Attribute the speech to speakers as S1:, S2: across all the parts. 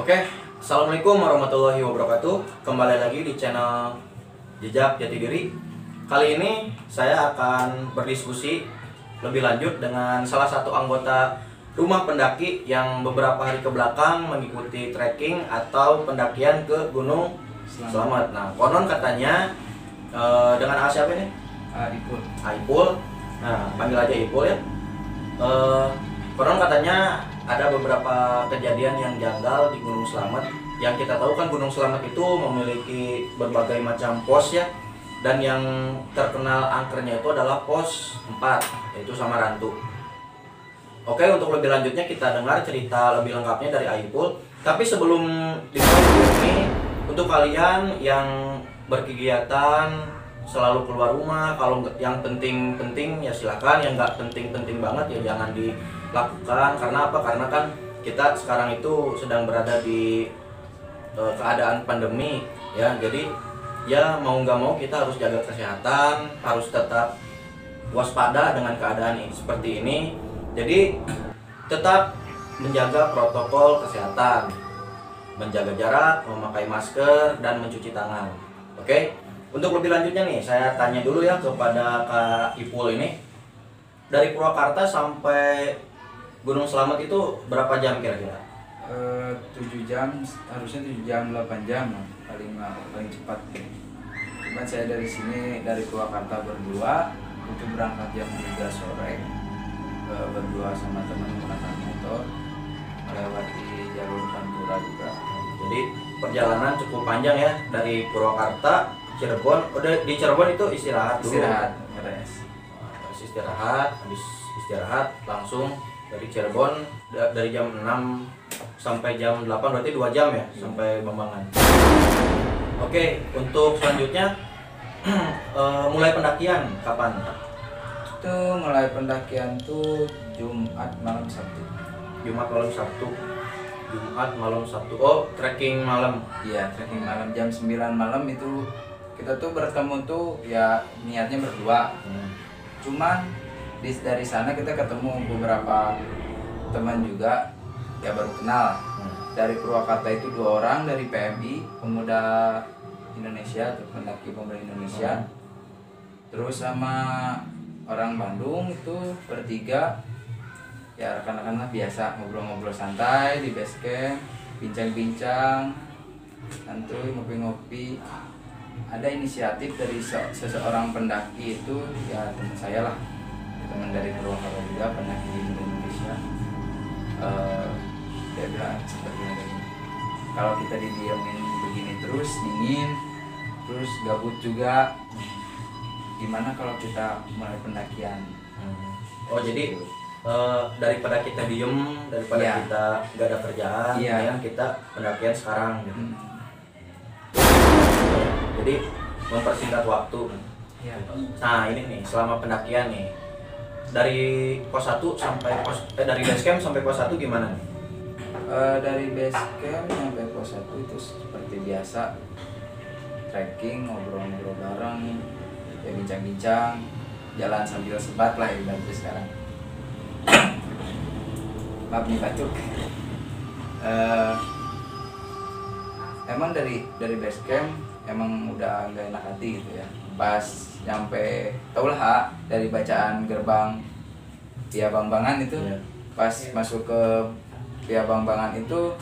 S1: Oke, Assalamualaikum warahmatullahi wabarakatuh. Kembali lagi di channel Jejak Jati Diri. Kali ini saya akan berdiskusi lebih lanjut dengan salah satu anggota rumah pendaki yang beberapa hari ke belakang mengikuti trekking atau pendakian ke Gunung Slamet. Nah, konon katanya dengan siapa ini?
S2: Ipul.
S1: Ipul. Nah, panggil aja Ipul ya. Konon katanya ada beberapa kejadian yang janggal di Gunung Slamet. Yang kita tahu kan Gunung Slamet itu memiliki berbagai macam pos ya. Dan yang terkenal angkernya itu adalah pos 4, yaitu Samarantu. Oke, untuk lebih lanjutnya kita dengar cerita lebih lengkapnya dari Ipul. Tapi sebelum dimulai video ini, untuk kalian yang berkegiatan selalu keluar rumah, kalau yang penting-penting ya silakan, yang nggak penting-penting banget ya jangan dilakukan. Karena apa? Karena kan kita sekarang itu sedang berada di keadaan pandemi ya, jadi ya mau nggak mau kita harus jaga kesehatan, harus tetap waspada dengan keadaan seperti ini. Jadi tetap menjaga protokol kesehatan, menjaga jarak, memakai masker, dan mencuci tangan. Oke? Untuk lebih lanjutnya nih, saya tanya dulu ya kepada Kak Ipul ini. Dari Purwakarta sampai Gunung Slamet itu berapa jam kira-kira?
S2: 7 jam, harusnya 7 jam, 8 jam paling cepat. Cuman saya dari sini, dari Purwakarta berdua, itu berangkat jam 3 sore, berdua sama teman menggunakan motor, melewati jalur Pantura juga.
S1: Jadi perjalanan cukup panjang ya, dari Purwakarta Cirebon. Udah di Cirebon itu istirahat dulu.
S2: Istirahat, ngeres.
S1: Habis istirahat langsung dari Cirebon dari jam 6 sampai jam 8, berarti 2 jam ya sampai Bambangan. Oke, untuk selanjutnya mulai pendakian kapan?
S2: Itu mulai pendakian tuh Jumat malam Sabtu.
S1: Jumat malam Sabtu. Jumat malam Sabtu. Oh, trekking malam.
S2: Iya, trekking malam jam 9 malam itu kita tuh bertemu tuh ya niatnya berdua. Cuman dari sana kita ketemu beberapa teman juga ya baru kenal. Dari Purwakarta itu 2 orang, dari PMI Pemuda Indonesia atau pendaki pemuda Indonesia. Terus sama orang Bandung itu bertiga. Ya rekan-rekan lah biasa ngobrol-ngobrol santai di base camp, bincang-bincang, santuy ngopi-ngopi. Ada inisiatif dari seseorang pendaki itu ya teman saya lah, teman dari Purwakarta juga, pendaki di Indonesia. Dia bilang seperti ini, kalau kita didiamin begini terus, dingin, terus gabut juga, gimana kalau kita mulai pendakian?
S1: Oh, jadi daripada kita diem, daripada
S2: ya,
S1: kita nggak ada kerjaan,
S2: ya,
S1: kita pendakian sekarang gitu. Jadi mempersingkat waktu.
S2: Ya.
S1: Nah ini nih, selama pendakian nih, dari pos 1 sampai dari base camp sampai pos 1 gimana nih?
S2: Dari base camp sampai pos 1 itu seperti biasa, trekking, ngobrol-ngobrol bareng, ya bincang-bincang, jalan sambil sebat lah ibaratnya sekarang. Maaf nih batuk. Emang dari base camp emang udah nggak enak hati gitu ya. Pas nyampe, tau lah dari bacaan gerbang Via Bambangan itu, pas masuk ke Via Bambangan itu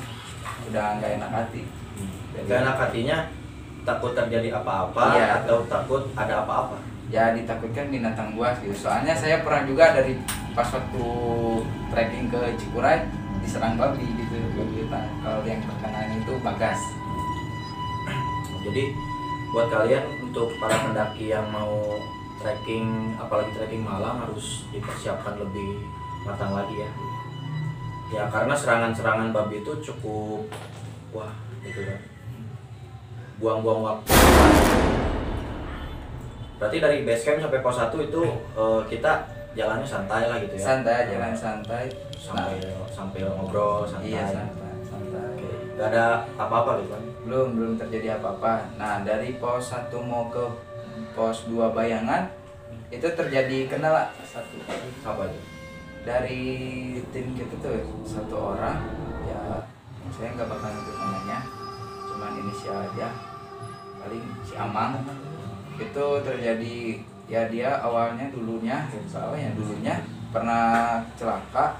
S2: udah nggak enak hati.
S1: Nggak enak hatinya takut terjadi apa-apa atau takut ada apa-apa?
S2: Ya ditakutkan binatang buas gitu. Soalnya saya pernah juga dari pas waktu trekking ke Cikuray diserang babi gitu. Kalau yang terkena itu bagas.
S1: Jadi buat kalian, untuk para pendaki yang mau trekking, apalagi trekking malam, harus dipersiapkan lebih matang lagi ya. Ya karena serangan-serangan babi itu cukup wah gitu ya. Buang-buang waktu. Berarti dari base camp sampai pos 1 itu kita jalannya santai lah gitu ya.
S2: Santai, jalan santai.
S1: Sampai ngobrol santai.
S2: Iya, santai.
S1: Oke. Gak ada apa-apa gitu kan?
S2: Belum terjadi apa-apa. Nah, dari pos 1 mau ke pos 2 Bayangan itu terjadi kendala satu.
S1: Apa itu?
S2: Dari tim kita tuh 1 orang ya, saya nggak bakal nyebut bukan inisial aja, paling si Amang. Itu terjadi ya, dia awalnya dulunya pernah celaka,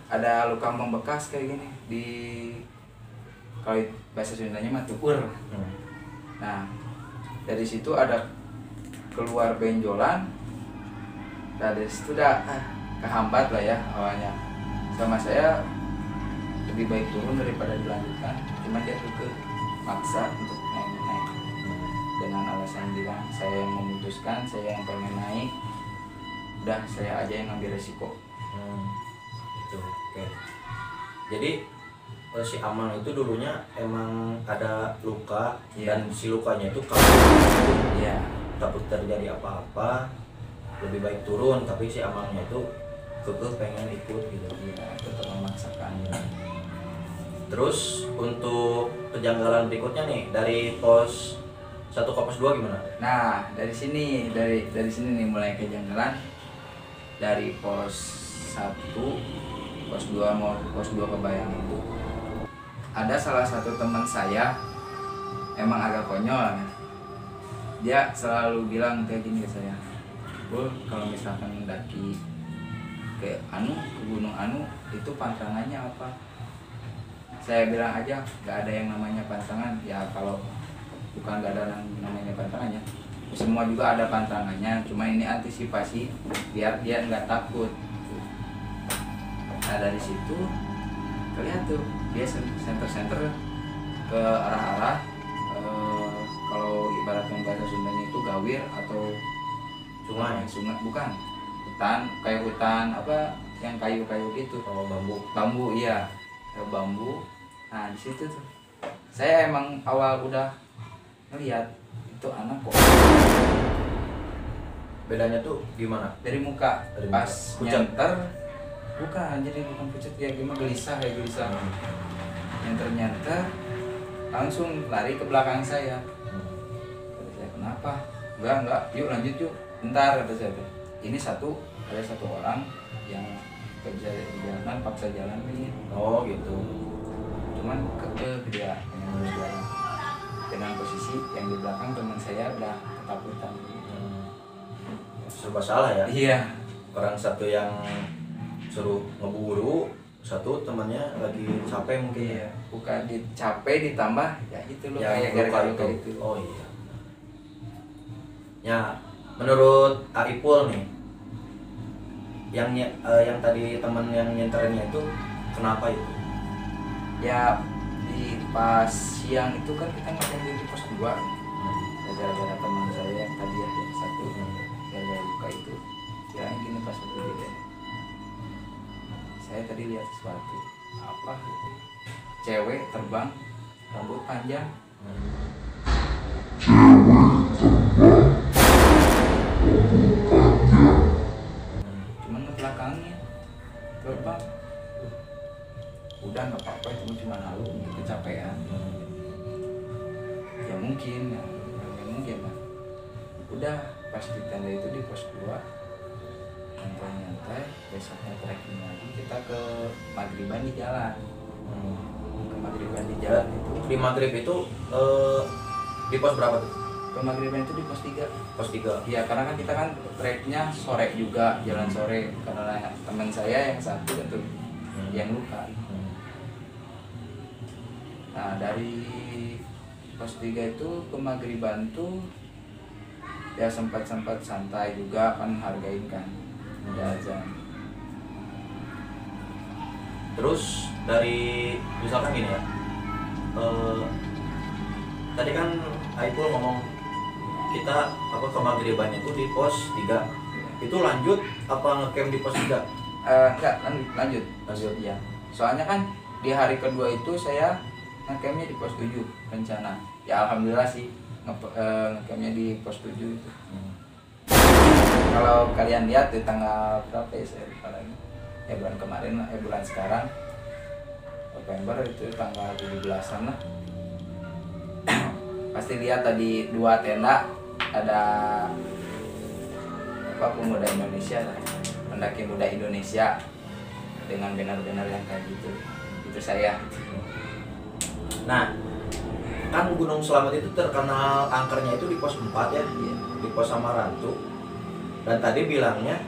S2: ada luka membekas kayak gini di, kalau bahasa Sundanya mah tukur. Nah dari situ ada keluar benjolan, nah dari situ udah kehambat lah ya awalnya. Sama saya lebih baik turun daripada dilanjutkan, cuma dia ke maksa untuk naik dengan alasan bilang saya yang memutuskan, saya yang pengen naik, udah saya aja yang ngambil resiko.
S1: Itu oke. Jadi si Amang itu dulunya emang ada luka, dan si lukanya itu kalau takut terjadi apa-apa lebih baik turun, tapi si Amangnya itu kekeh pengen ikut gitu.
S2: Tetap memaksakan.
S1: Terus untuk kejanggalan berikutnya nih dari pos 1 ke pos 2 gimana?
S2: Nah dari sini nih mulai kejanggalan. Dari pos 1, pos 2 mau pos 2 kebayang itu ada salah satu teman saya emang agak konyol ya. Dia selalu bilang kayak gini ke saya, "Bul, kalau misalkan mendaki ke gunung itu pantangannya apa?" Saya bilang aja nggak ada yang namanya pantangan ya, kalau bukan nggak ada yang namanya pantangannya, semua juga ada pantangannya, cuma ini antisipasi biar dia nggak takut. Nah dari situ kalian tuh dia center ke arah-arah kalau ibaratnya bahasa Sundanya itu gawir atau sungai bukan, hutan, kayak hutan apa yang kayu-kayu gitu.
S1: Oh,
S2: bambu iya, kayak bambu. Nah di situ tuh saya emang awal udah ngeliat itu anak kok.
S1: Bedanya tuh gimana?
S2: Dari muka, pas nyenter, bukan pucat ya, gimana gelisah. Nyenter langsung lari ke belakang saya. Kata saya, "Kenapa?" Enggak, yuk lanjut yuk. Bentar, kata saya. Ini ada satu orang yang kerja di jalanan paksa jalan nih.
S1: Oh gitu.
S2: Cuman dia pengen terus jalan. Dengan posisi yang di belakang teman saya udah ketakutan.
S1: Serba salah ya?
S2: Iya.
S1: Orang satu yang suruh ngeburu, satu temannya lagi capek mungkin.
S2: Iya. Bukan capek ditambah ya itu loh,
S1: ya,
S2: kayak gara-gara itu.
S1: Oh iya. Ya, menurut Ariful nih, yang tadi teman yang nyenterinnya itu kenapa itu?
S2: Ya di pas siang itu kan kita ngapain di pos 2. Gara-gara teman saya yang tadi ada satu gara-gara luka itu. Ya gini pas waktu saya tadi lihat sesuatu. Apa gitu? Cewek terbang, rambut panjang. Cuman ke belakangnya terbang. Udah nggak apa-apa, cuma halu, kecapean. Ya mungkin lah. Udah pas di tenda itu di pos 2 nyantai, besoknya trekking lagi, kita ke Maghriban di jalan. Ke Maghriban di jalan itu.
S1: Di Maghrib itu di pos berapa tuh?
S2: Ke Maghriban itu di pos 3.
S1: Pos 3.
S2: Iya, karena kan kita kan treknya sore juga, jalan sore, karena teman saya yang satu itu yang luka. Nah dari pos 3 itu ke Maghriban tuh ya sempat santai juga, kan hargain kan udah azan.
S1: Terus dari misalkan gini ya, tadi kan Aipul ngomong kita ke Maghriban itu di pos 3. Itu lanjut apa ngecamp di pos 3?
S2: Enggak, lanjut ya. Soalnya kan di hari kedua itu saya ngecampnya di pos 7 rencana. Ya alhamdulillah sih ngecampnya di pos 7 itu. Kalau kalian lihat di tanggal berapa ya, saya lupa lagi. Ya bulan kemarin lah, bulan sekarang November itu tanggal 17-an lah. Pasti lihat tadi 2 tenda, ada apa, pemuda Indonesia lah, pendaki muda Indonesia dengan banner-banner yang kayak gitu. Itu saya.
S1: Nah, kan Gunung Slamet itu terkenal angkernya itu di pos 4 ya,
S2: Iya.
S1: di pos Samarantu. Dan tadi bilangnya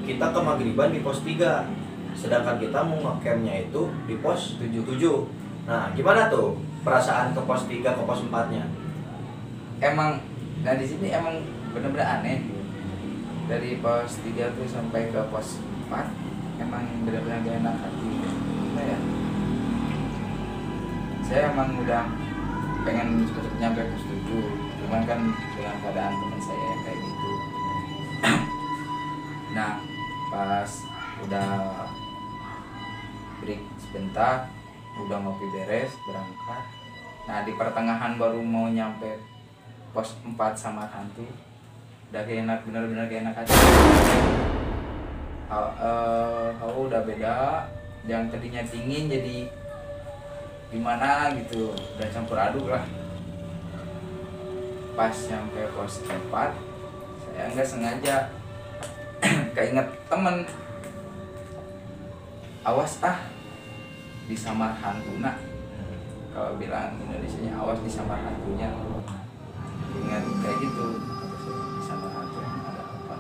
S1: kita ke Magriban di pos 3, sedangkan kita mau ngecampnya itu di pos 7. Nah gimana tuh perasaan ke pos 3 ke pos 4-nya?
S2: Emang, nah di sini emang bener-bener aneh. Dari pos 3 tuh sampai ke pos 4 emang bener-bener gak enak hati. Gimana ya? Saya emang udah pengen cepet nyampe pos 7, cuman kan dengan keadaan teman saya yang kayak gitu. Nah pas udah break sebentar, udah ngopi beres, berangkat. Nah di pertengahan baru mau nyampe pos 4 Samarantu, udah gak enak, bener-bener gak enak aja. Hawa udah beda, yang tadinya dingin jadi gimana gitu, udah campur aduk lah. Pas nyampe pos 4 saya nggak sengaja keinget temen, awas di samar hantuna, kalau bilang Indonesianya awas di samar hantunya. Ingat kayak gitu, di samar hantu ada apa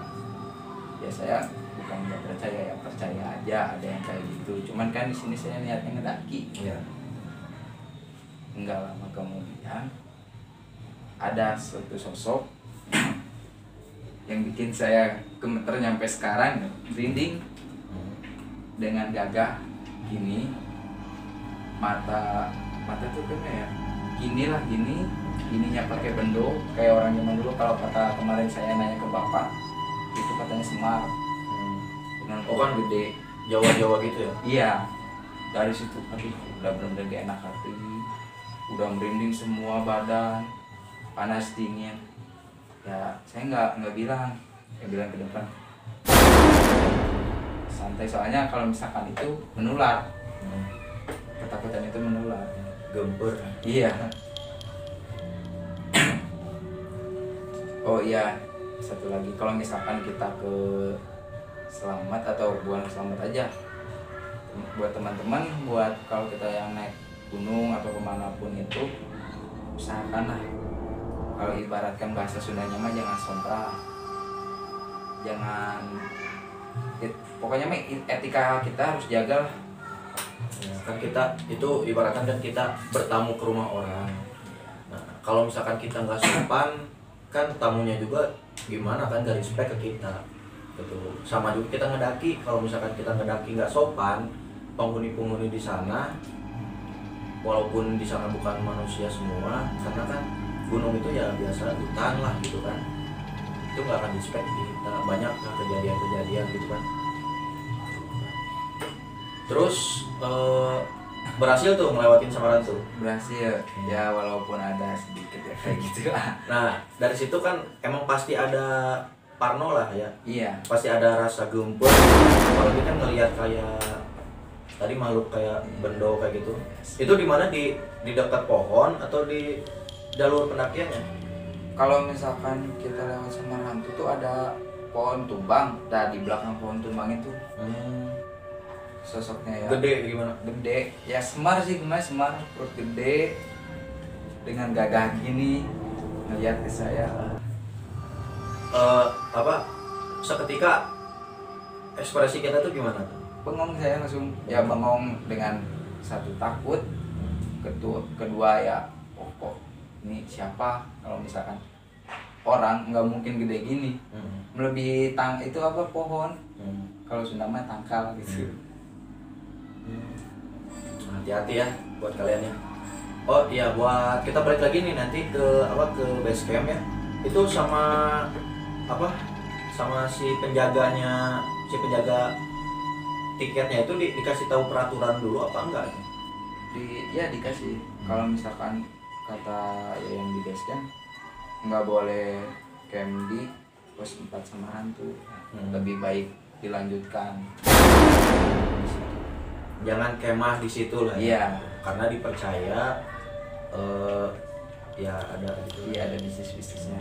S2: ya. Saya bukan nggak percaya, ya percaya aja ada yang kayak gitu. Cuman kan di sini saya niatnya ngedaki.
S1: Iya.
S2: Enggak lama kemudian ada suatu sosok yang bikin saya gemeter nyampe sekarang, merinding. Dengan gagah gini, mata tuh kayak gininya pakai bendo kayak orang zaman dulu. Kalau kata kemarin saya nanya ke bapak, itu katanya Semar. Dengan
S1: kan
S2: gede
S1: Jawa-Jawa gitu ya?
S2: Iya. Dari situ aduh udah bener-bener gak enak hati, udah merinding semua badan, panas dingin. Ya saya nggak bilang ke depan santai, soalnya kalau misalkan itu menular, ketakutan itu menular.
S1: Gempur.
S2: Iya. Oh iya, satu lagi, kalau misalkan kita ke Slamet atau bukan Slamet aja, buat teman-teman, buat kalau kita yang naik gunung atau kemanapun itu, usahakan lah, kalau ibaratkan bahasa Sundanya mah jangan sompral, jangan pokoknya mah etika kita harus jaga lah.
S1: Ya, kan kita itu ibaratkan kan kita bertamu ke rumah orang. Nah, kalau misalkan kita nggak sopan, kan tamunya juga gimana kan, gak respect ke kita. Betul. Sama juga kita ngedaki, kalau misalkan kita ngedaki nggak sopan, penghuni-penghuni di sana, walaupun di sana bukan manusia semua, karena kan gunung itu ya biasa hutan lah gitu kan, itu nggak akan respect kita. Banyak kejadian-kejadian gitu kan. Terus berhasil tuh ngelewatin Samarantu.
S2: Berhasil ya, walaupun ada sedikit ya kayak gitu lah.
S1: Nah dari situ kan emang pasti ada parno lah ya.
S2: Iya.
S1: Pasti ada rasa gempur. Apalagi kan ngelihat kayak tadi makhluk kayak bendo kayak gitu. Itu di mana, di dekat pohon atau di jalur pendakiannya?
S2: Kalau misalkan kita lewat Samarantu tuh ada pohon tumbang. Nah di belakang pohon tumbang itu sosoknya ya.
S1: Gede gimana?
S2: Gede. Ya Semar sih, gimana Semar, perut gede dengan gagah gini ngeliat ke saya.
S1: Seketika ekspresi kita tuh gimana?
S2: Bengong saya langsung, ya bengong dengan satu takut, kedua ya kok ini siapa, kalau misalkan orang nggak mungkin gede gini, melebihi itu apa pohon, kalau Sunda mah tangkal gitu.
S1: Hati-hati ya buat kalian ya. Oh iya, buat kita balik lagi nih nanti ke base camp ya. Itu sama si penjaga tiketnya itu dikasih tahu peraturan dulu apa enggak?
S2: Dikasih. Kalau misalkan kata ya yang di base camp nggak boleh camp di pos 4 Samarantu, lebih baik dilanjutkan.
S1: Jangan kemah di situ lah.
S2: Iya.
S1: Karena dipercaya ya ada gitu.
S2: Iya, ada bisnis-bisnisnya.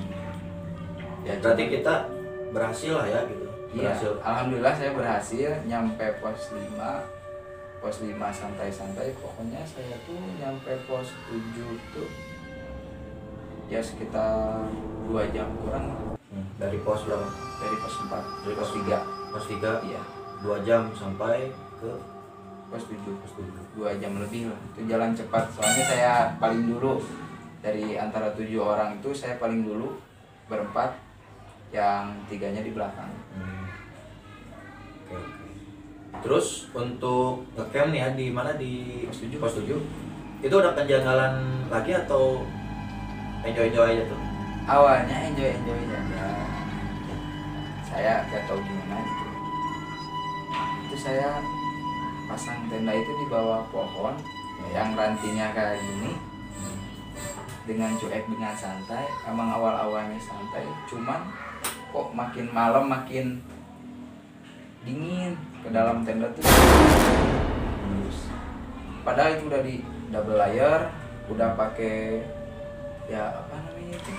S1: Ya berarti kita berhasil lah ya gitu.
S2: Iya,
S1: Berhasil.
S2: alhamdulillah saya berhasil nyampe pos 5 santai-santai. Pokoknya saya tuh nyampe pos 7 tuh ya sekitar 2 jam kurang lah.
S1: Dari pos berapa?
S2: Dari pos 4
S1: Dari
S2: pos 3.
S1: Pos 3.
S2: Iya,
S1: 2 jam sampai ke
S2: pos 7.
S1: pos 7.
S2: 2 jam lebih lah. Itu jalan cepat. Soalnya saya paling dulu dari antara 7 orang itu saya paling dulu berempat, yang 3-nya di belakang.
S1: Oke. Terus untuk ngecamp nih ya di mana, di
S2: Pos 7.
S1: Pos 7. Itu udah penjagalan lagi atau enjoy aja tuh?
S2: Awalnya enjoy aja. Saya gak tahu gimana gitu. Itu saya pasang tenda itu di bawah pohon yang rantingnya kayak gini, dengan cuek, dengan santai. Emang awal-awalnya santai, cuman kok makin malam makin dingin ke dalam tenda tuh. Terus padahal itu udah di double layer, udah pakai ya apa namanya itu,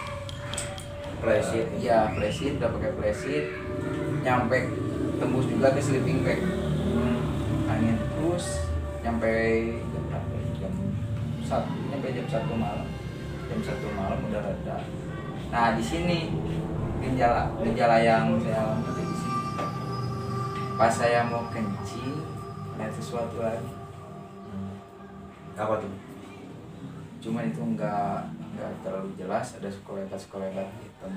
S1: Flysheet.
S2: ya flysheet, udah pakai flysheet, nyampe tembus juga ke sleeping bag angin. Terus nyampe jam berapa? Jam 1, nyampe jam 1 malam. Jam 1 malam udah reda. Nah di sini gejala yang saya alami itu di sini. Pas saya mau kencing, ada sesuatu lagi.
S1: Apa tuh?
S2: Cuma itu nggak terlalu jelas, ada sekolebat hitam.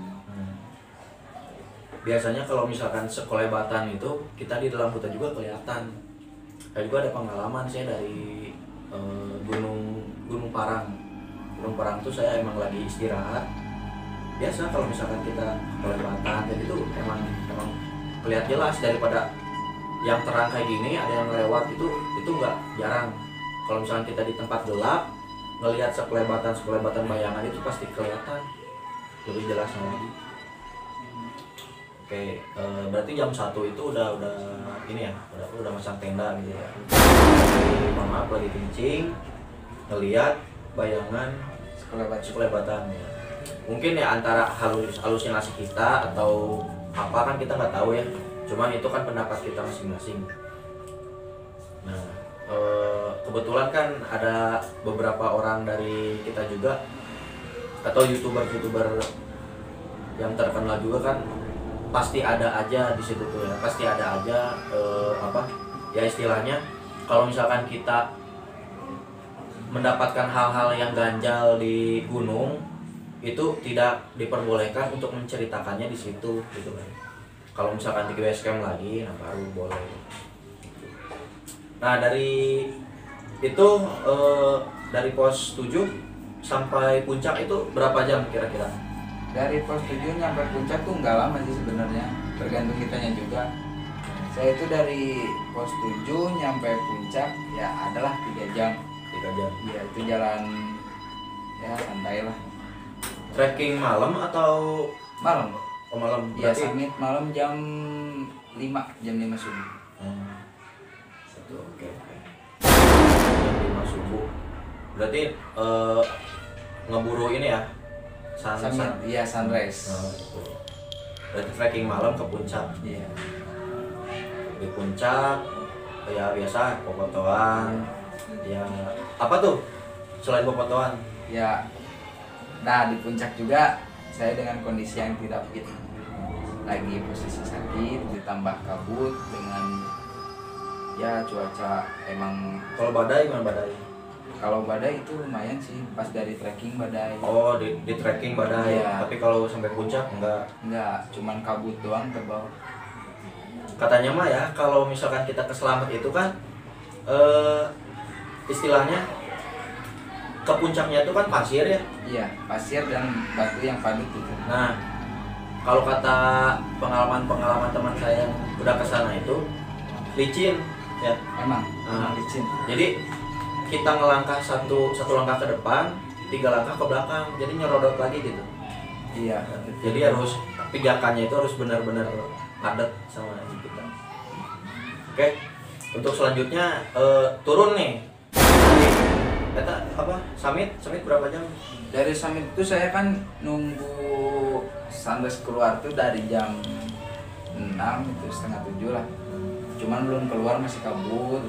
S1: Biasanya kalau misalkan sekolebatan itu kita di dalam hutan juga kelihatan. Saya juga ada pengalaman saya dari Gunung Parang. Gunung Parang tuh saya emang lagi istirahat. Biasa kalau misalkan kita kelebatan, jadi itu emang kelihatan jelas daripada yang terang kayak gini ada yang lewat itu nggak jarang. Kalau misalkan kita di tempat gelap ngelihat sekelebatan bayangan itu pasti kelihatan lebih jelasnya lagi. Oke, berarti jam 1 itu udah ini ya, udah masang tenda gitu ya. Jadi, mohon maaf lagi kencing, ngelihat bayangan sekelebatan ya. Mungkin ya antara halusinasi kita atau apa kan kita nggak tahu ya. Cuman itu kan pendapat kita masing-masing. Nah, kebetulan kan ada beberapa orang dari kita juga atau youtuber yang terkenal juga kan, pasti ada aja di situ tuh ya, pasti ada aja apa ya istilahnya, kalau misalkan kita mendapatkan hal-hal yang ganjal di gunung itu tidak diperbolehkan untuk menceritakannya di situ gitu kan. Kalau misalkan di base camp lagi, nah baru boleh. Nah dari itu dari pos 7 sampai puncak itu berapa jam kira-kira?
S2: Dari pos 7 nyampe puncak tuh nggak lama sih sebenarnya, tergantung kitanya juga. Saya itu dari pos 7 nyampe puncak ya adalah 3 jam.
S1: 3 jam.
S2: Iya, itu jalan ya santai lah.
S1: Trekking malam atau
S2: Malam.
S1: oh malam?
S2: Iya,
S1: Berarti
S2: summit malam jam 5 subuh.
S1: Satu, oke. Jam 5 subuh. Berarti ngeburu ini ya?
S2: Summit, iya sunrise.
S1: Gitu. Berarti trekking malam ke puncak.
S2: Iya.
S1: Di puncak ya biasa popotoan. Ya apa tuh selain popotoan?
S2: Ya. Nah, di puncak juga saya dengan kondisi yang tidak fit. Lagi posisi sakit, ditambah kabut dengan ya cuaca emang.
S1: Kalau badai gimana badai?
S2: Kalau badai itu lumayan sih, pas dari trekking badai.
S1: Oh di trekking badai,
S2: Iya.
S1: tapi kalau sampai puncak
S2: Enggak, cuman kabut doang tebal.
S1: Katanya mah ya kalau misalkan kita keselamat itu kan istilahnya ke puncaknya itu kan pasir ya.
S2: Iya, pasir dan batu yang padat gitu.
S1: Nah kalau kata pengalaman teman saya yang udah kesana itu licin ya.
S2: Emang
S1: Nah,
S2: licin.
S1: jadi kita ngelangkah satu langkah ke depan, 3 langkah ke belakang, jadi nyerodot lagi gitu.
S2: Iya.
S1: Jadi harus pijakannya itu harus benar-benar padat sama kita. Oke, untuk selanjutnya turun nih. Kata apa? Summit berapa jam?
S2: Dari summit itu saya kan nunggu sunrise keluar tuh dari jam 6 itu setengah 7 lah. Cuman belum keluar, masih kabut.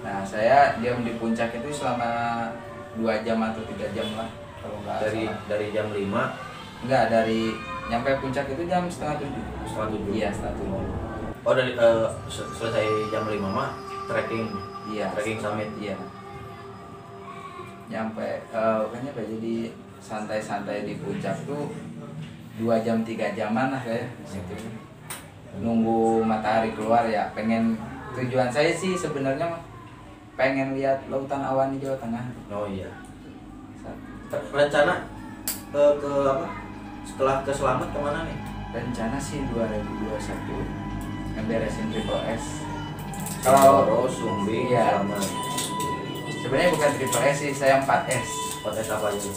S2: Nah, saya diam di puncak itu selama 2 jam atau 3 jam lah. kalau nggak
S1: Dari
S2: salah.
S1: dari jam 5
S2: Enggak, dari nyampe puncak itu jam setengah 7.
S1: setengah 7.
S2: Iya, setengah 7.
S1: Oh dari selesai jam 5 mah trekking.
S2: Iya.
S1: Trekking summit.
S2: Iya. Nyampe pokoknya Pak, jadi santai-santai di puncak tuh 2 jam 3 jaman lah kayak situ. Nunggu matahari keluar ya. Tujuan saya sih sebenarnya pengen lihat lautan awan di Jawa Tengah.
S1: Oh iya. Rencana ke apa? Setelah ke Selamat kemana nih?
S2: Rencana sih 2021 ngeberesin Triple S.
S1: Sindoro, Sumbing,
S2: Iya.
S1: Selamat.
S2: Sebenarnya bukan Triple S sih, saya 4S.
S1: Podcast apa aja?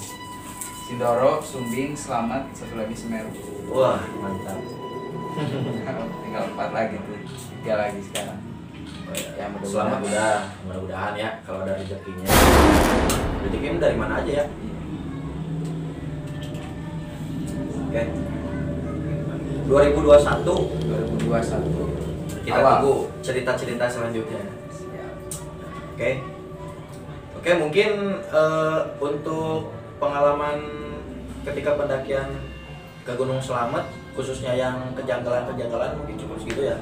S2: Sindoro, Sumbing, Selamat, satu lagi Semeru.
S1: Wah, mantap.
S2: Tinggal 4 lagi tuh, 3 lagi sekarang.
S1: Oh, iya.
S2: Ya,
S1: Selamat
S2: mudah-mudahan.
S1: mudah-mudahan ya kalau ada rezekinya. Rezekinya dari mana aja ya? Oke. 2021
S2: 2021
S1: kita
S2: awal.
S1: tunggu cerita-cerita selanjutnya.
S2: Siap.
S1: Oke. Oke, mungkin untuk pengalaman ketika pendakian ke Gunung Selamet, khususnya yang kejanggalan-kejanggalan mungkin cukup segitu ya.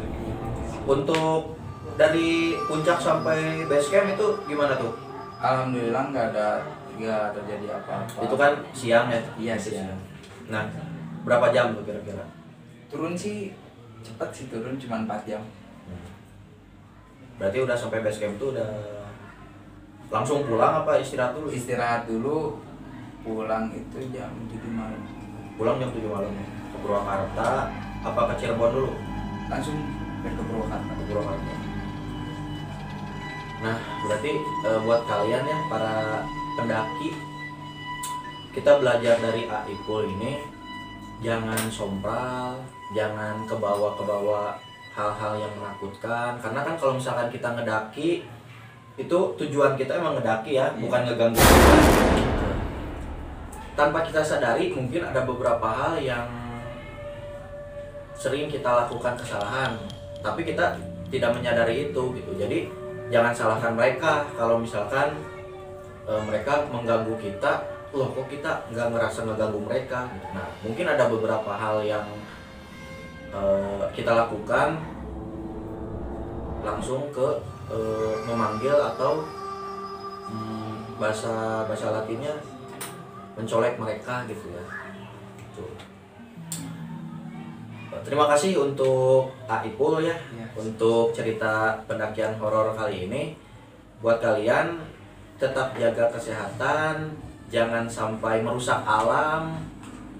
S1: Untuk dari puncak sampai base camp itu gimana tuh?
S2: Alhamdulillah nggak terjadi apa-apa.
S1: Itu kan siang ya?
S2: Iya, siang.
S1: Nah, berapa jam tuh kira-kira?
S2: Turun sih cepet sih, turun cuma 4 jam.
S1: Berarti udah sampai base camp tuh udah langsung pulang apa istirahat dulu?
S2: Istirahat dulu, pulang itu jam 7 malam.
S1: Pulang jam 7 malam ke Purwakarta apa ke Cirebon dulu?
S2: Langsung ke Purwakarta.
S1: Ke Purwakarta. Nah, berarti buat kalian ya para pendaki, kita belajar dari Aipul ini, jangan sompral, jangan kebawa hal-hal yang menakutkan. Karena kan kalau misalkan kita ngedaki, itu tujuan kita emang ngedaki ya, bukan ngeganggu kita. Tanpa kita sadari mungkin ada beberapa hal yang sering kita lakukan kesalahan, tapi kita tidak menyadari itu gitu. Jadi jangan salahkan mereka kalau misalkan mereka mengganggu kita. Loh, kok kita nggak ngerasa ngeganggu mereka? Nah, mungkin ada beberapa hal yang kita lakukan langsung ke memanggil atau bahasa Latinnya mencolek mereka gitu ya. Tuh. Terima kasih untuk Aipul ya, untuk cerita pendakian horor kali ini. Buat kalian tetap jaga kesehatan, jangan sampai merusak alam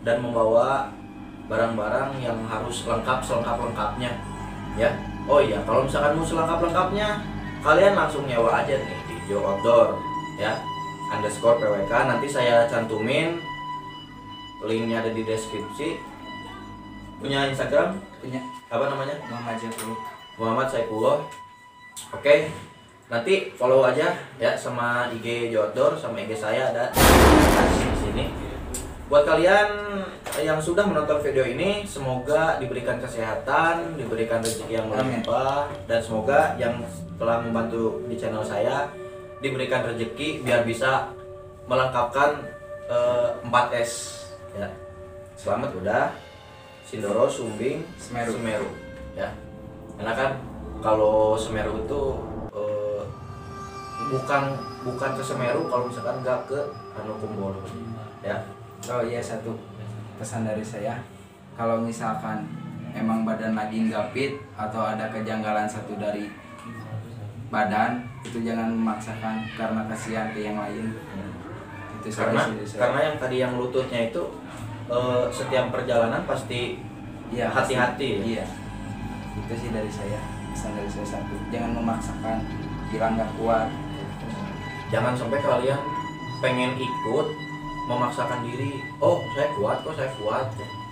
S1: dan membawa barang-barang yang harus lengkapnya ya. Oh iya, kalau misalkan mau selengkap-lengkapnya, kalian langsung nyewa aja nih di Joe Outdoor ya, _PWK. Nanti saya cantumin linknya, ada di deskripsi. Punya Instagram?
S2: Punya.
S1: Apa namanya?
S2: Muhammad
S1: Saifullah. Oke, nanti follow aja ya sama IG Joe Outdoor, sama IG saya ada di sini. Buat kalian yang sudah menonton video ini, semoga diberikan kesehatan, diberikan rezeki yang melimpah, dan semoga yang telah membantu di channel saya diberikan rezeki biar bisa melengkapkan 4S ya. Selamat udah, Sindoro, Sumbing, Semeru ya. Karena kan kalau Semeru itu bukan ke Semeru kalau misalkan nggak ke Kumbolo ya.
S2: Oh iya, satu pesan dari saya, kalau misalkan emang badan lagi nggak fit atau ada kejanggalan satu dari badan, itu jangan memaksakan karena kasihan ke yang lain. Itu
S1: Karena yang tadi yang lututnya itu setiap perjalanan pasti
S2: iya,
S1: hati-hati.
S2: Iya, itu sih dari saya, pesan dari saya satu, jangan memaksakan, bilang nggak kuat.
S1: Jangan sampai kalian pengen ikut memaksakan diri, oh saya kuat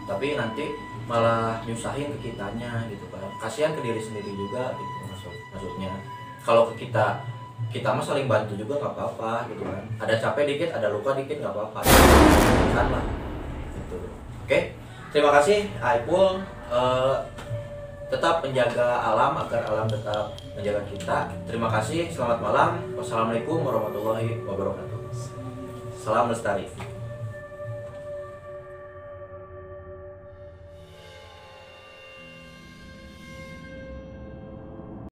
S1: tapi nanti malah nyusahin ke kitanya gitu kan. Kasihan ke diri sendiri juga gitu maksudnya. Kalau ke kita mah saling bantu juga nggak apa-apa gitu kan. Ada capek dikit, ada luka dikit nggak apa-apa kan lah gitu. Oke, terima kasih Aipul. Tetap menjaga alam agar alam tetap menjaga kita. Terima kasih, selamat malam. Wassalamualaikum warahmatullahi wabarakatuh. Salam lestari.